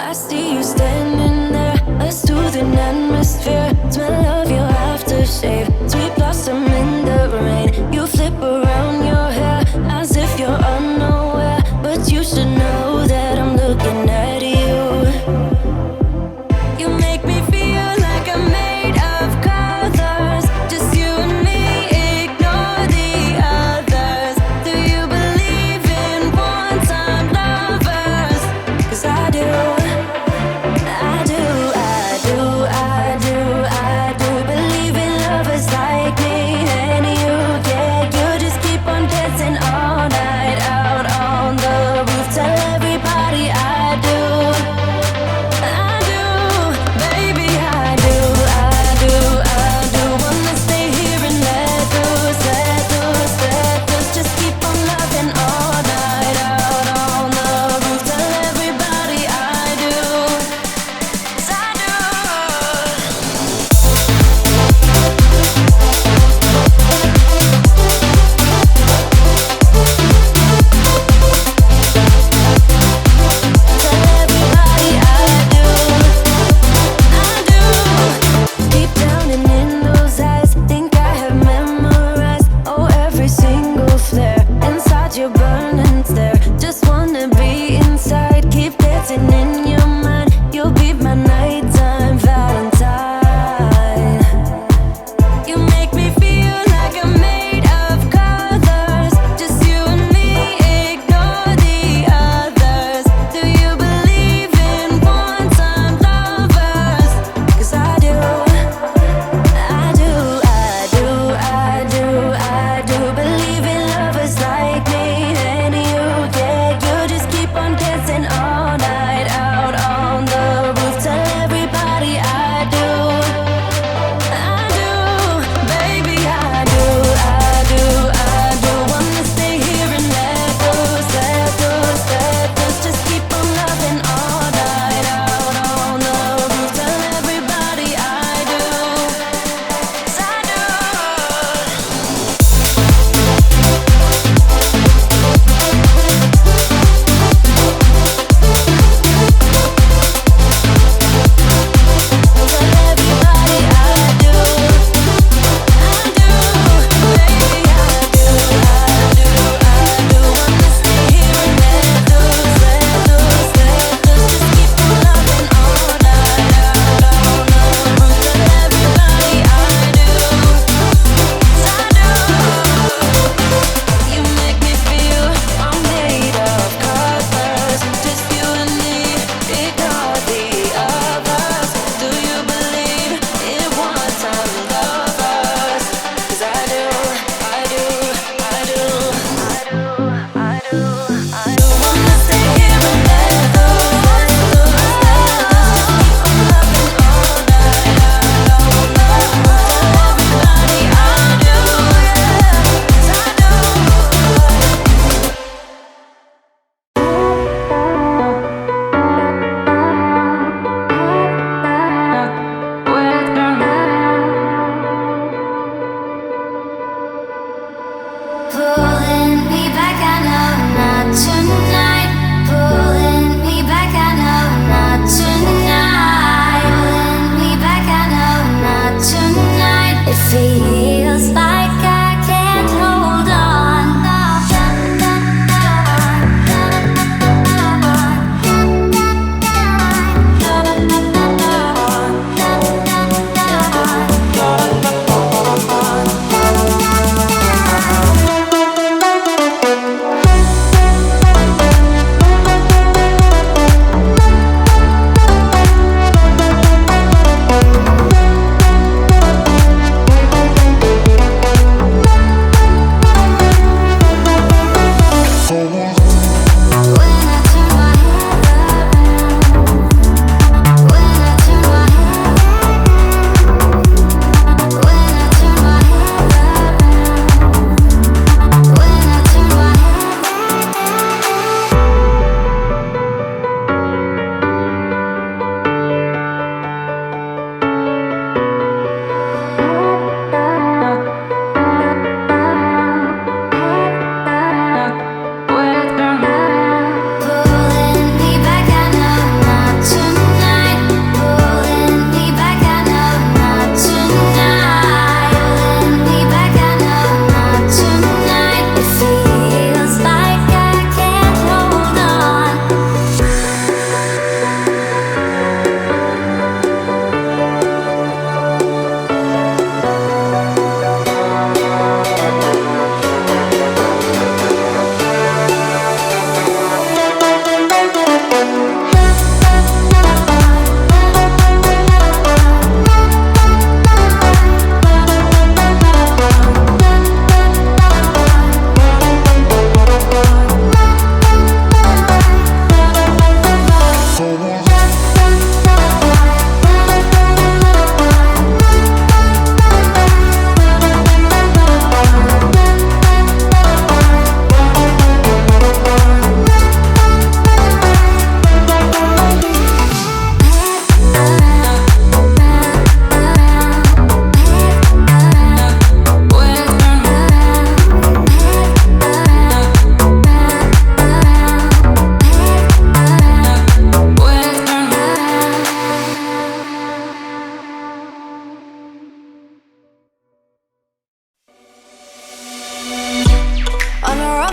I see you standing there, a soothing atmosphere. Smell of your aftershave, sweet blossom in the rain. You flip around your hair as if you're unaware, but you should know that I'm looking at you. You make me feel like I'm made of colors. Just you and me, ignore the others. Do you believe in one-time lovers? 'Cause I do, I do, I do, I do, I do.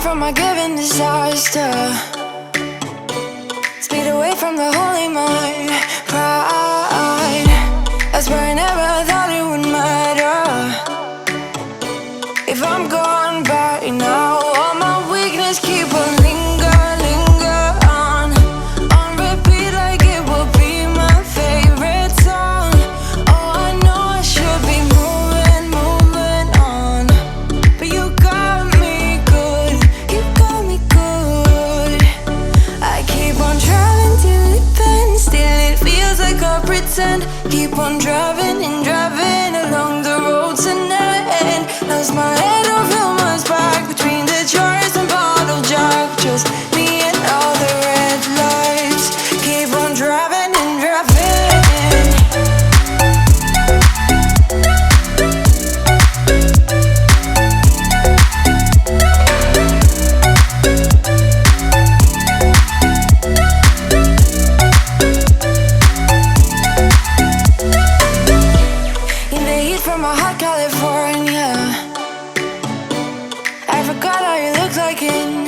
from my given disaster. Speed away from the holy mind. Pride, I swear I never thought it would matter. If I'm gone by now, all my weakness keep on linger on repeat like it will be my favorite song. Oh, I know I should be moving on, but you got me good, you got me good. I keep on driving till it bends, still it feels like I pretend. Keep on driving and driving along the road to end. Lost my head, don't feel my spark between the jars and bottle jack. Just me and all the red lights. Keep on driving and driving. In the heat from a hot California, I forgot how you look like in